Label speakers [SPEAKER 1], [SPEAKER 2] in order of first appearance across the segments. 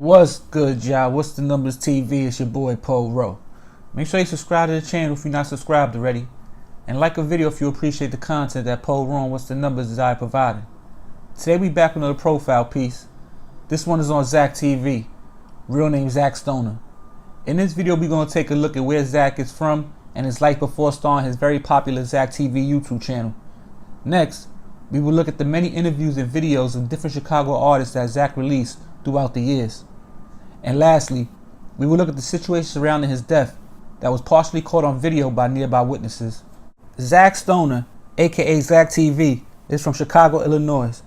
[SPEAKER 1] What's good, y'all? What's the numbers TV? It's your boy Paul Rowe. Make sure you subscribe to the channel if you're not subscribed already, and like a video if you appreciate the content that Paul Rowe and What's the Numbers is I provided. Today we back with another profile piece. This one is on Zach TV, real name Zach Stoner. In this video we're going to take a look at where Zach is from and his life before starting his very popular Zach TV YouTube channel. Next, we will look at the many interviews and videos of different Chicago artists that Zach released throughout the years. And lastly, we will look at the situation surrounding his death that was partially caught on video by nearby witnesses. Zach Stoner, aka Zach TV, is from Chicago, Illinois.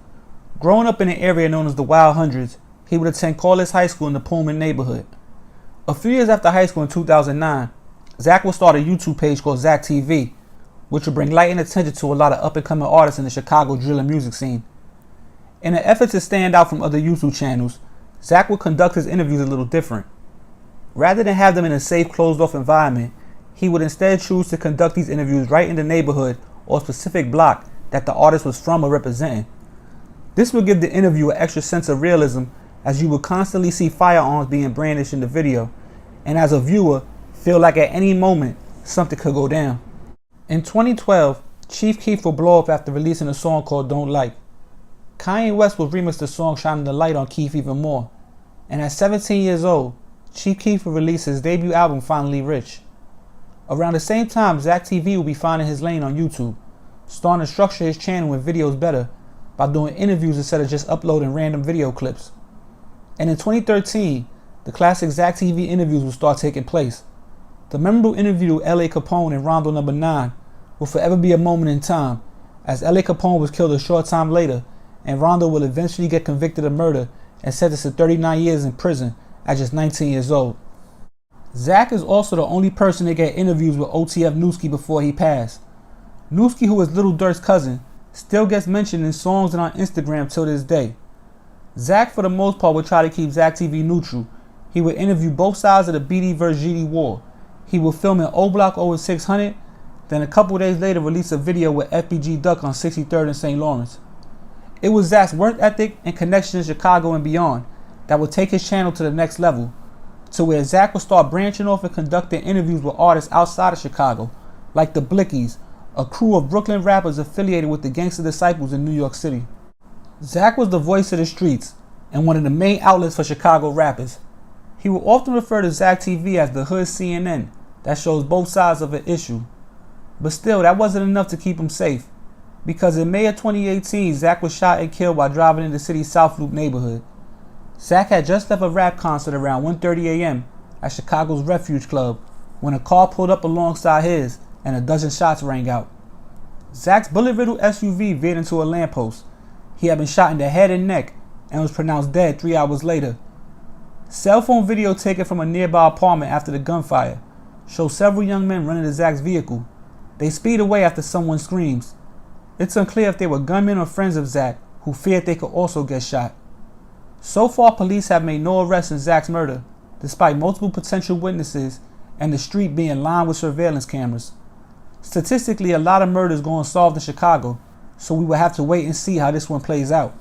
[SPEAKER 1] Growing up in an area known as the Wild Hundreds, he would attend Corliss High School in the Pullman neighborhood. A few years after high school in 2009, Zach would start a YouTube page called Zach TV, which would bring light and attention to a lot of up-and-coming artists in the Chicago drill and music scene. In an effort to stand out from other YouTube channels, Zach would conduct his interviews a little different. Rather than have them in a safe, closed-off environment, he would instead choose to conduct these interviews right in the neighborhood or specific block that the artist was from or representing. This would give the interview an extra sense of realism, as you would constantly see firearms being brandished in the video, and as a viewer, feel like at any moment, something could go down. In 2012, Chief Keef would blow up after releasing a song called Don't Like. Kanye West would remix the song, shining the light on Keef even more. And at 17 years old, Chief Keef would release his debut album, Finally Rich. Around the same time, Zach TV would be finding his lane on YouTube, starting to structure his channel with videos better by doing interviews instead of just uploading random video clips. And in 2013, the classic Zach TV interviews would start taking place. The memorable interview with L.A. Capone in Rondo number 9 will forever be a moment in time, as L.A. Capone was killed a short time later, and Rondo will eventually get convicted of murder and sentenced to 39 years in prison at just 19 years old. Zach is also the only person to get interviews with OTF Newski before he passed. Newski, who is Lil Durk's cousin, still gets mentioned in songs and on Instagram till this day. Zach, for the most part, would try to keep Zach TV neutral. He would interview both sides of the BD vs. GD war. He would film in O Block over 600, then a couple days later release a video with FBG Duck on 63rd and St. Lawrence. It was Zach's work ethic and connection in Chicago and beyond that would take his channel to the next level, to where Zach would start branching off and conducting interviews with artists outside of Chicago, like the Blickies, a crew of Brooklyn rappers affiliated with the Gangsta Disciples in New York City. Zach was the voice of the streets and one of the main outlets for Chicago rappers. He would often refer to Zach TV as the Hood CNN that shows both sides of an issue. But still, that wasn't enough to keep him safe, because in May of 2018, Zach was shot and killed while driving in the city's South Loop neighborhood. Zach had just left a rap concert around 1:30 a.m. at Chicago's Refuge Club when a car pulled up alongside his and a dozen shots rang out. Zach's bullet-riddled SUV veered into a lamppost. He had been shot in the head and neck and was pronounced dead 3 hours later. Cell phone video taken from a nearby apartment after the gunfire shows several young men running to Zach's vehicle. They speed away after someone screams. It's unclear if they were gunmen or friends of Zach who feared they could also get shot. So far, police have made no arrests in Zach's murder, despite multiple potential witnesses and the street being lined with surveillance cameras. Statistically, a lot of murders go unsolved in Chicago, so we will have to wait and see how this one plays out.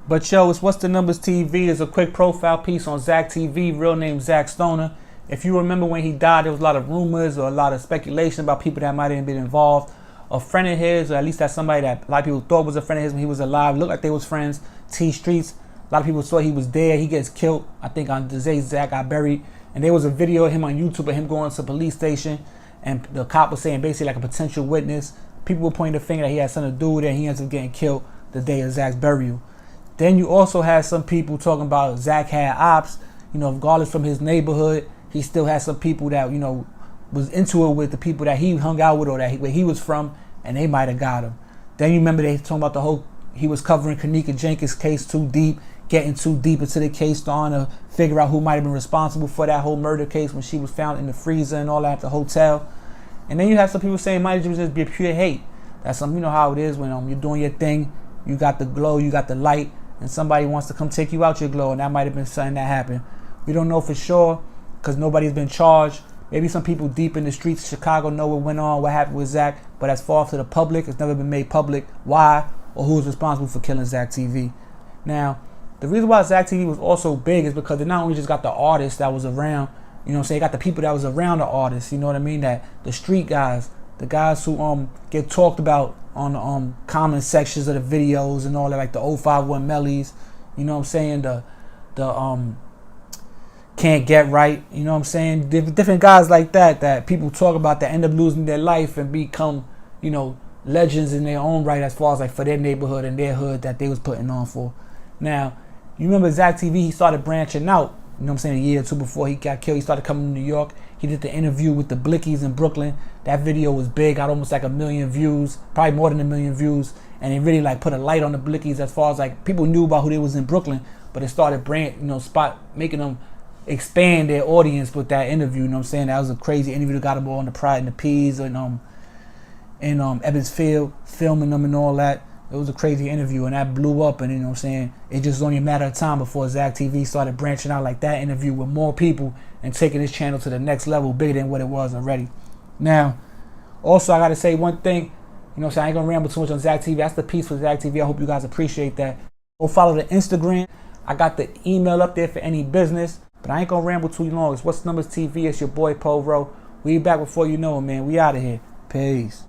[SPEAKER 1] But yo, it's What's the Numbers TV. Is a quick profile piece on Zach TV, real name Zach Stoner. If you remember when he died, there was a lot of rumors or a lot of speculation about people that might have been involved. A friend of his, or at least that's somebody that a lot of people thought was a friend of his when he was alive, looked like they was friends, T Streets. A lot of people thought he was dead. He gets killed, I think, on the day Zach got buried. And there was a video of him on YouTube of him going to the police station, and the cop was saying basically like a potential witness. People were pointing the finger that he had something to do with it, and he ends up getting killed the day of Zach's burial. Then you also had some people talking about Zach had ops, regardless from his neighborhood. He still had some people that, was into it with the people that he hung out with or where he was from, and they might have got him. Then you remember they talking about he was covering Kanika Jenkins' case too deep, getting too deep into the case, starting to figure out who might have been responsible for that whole murder case when she was found in the freezer and all that at the hotel. And then you have some people saying it might just be pure hate. That's you know how it is when you're doing your thing, you got the glow, you got the light, and somebody wants to come take you out your glow, and that might have been something that happened. We don't know for sure because nobody's been charged. Maybe some people deep in the streets of Chicago know what went on, what happened with Zach, but as far to the public, it's never been made public why or who's responsible for killing Zach TV. Now, the reason why Zach TV was also big is because they not only just got the artists that was around, you know what I'm saying, got the people that was around the artists, you know what I mean, that the street guys, the guys who get talked about on the comment sections of the videos and all that, like the 051 Mellies, you know what I'm saying, the Can't Get Right, you know what I'm saying, different guys like that people talk about that end up losing their life and become, you know, legends in their own right as far as like for their neighborhood and their hood that they was putting on for. Now, you remember Zach TV, he started branching out, you know what I'm saying, a year or two before he got killed. He started coming to New York. He did the interview with the Blickies in Brooklyn. That video was big, got almost like 1 million views, probably more than 1 million views, and it really like put a light on the Blickies as far as like people knew about who they was in Brooklyn, but it started making them expand their audience with that interview, you know what I'm saying. That was a crazy interview that got them all on the Pride and the Peas and Ebbets Field, filming them and all that. It was a crazy interview, and that blew up, and you know what I'm saying, it just was only a matter of time before Zach TV started branching out like that interview with more people and taking his channel to the next level, bigger than what it was already. Now, also I gotta say one thing, you know what I'm saying, I ain't gonna ramble too much on Zach TV. That's the piece for Zach TV. I hope you guys appreciate that. Go follow the Instagram. I got the email up there for any business, but I ain't gonna ramble too long. It's What's the Numbers TV. It's your boy Poro. We back before you know it, man. We out of here. Peace.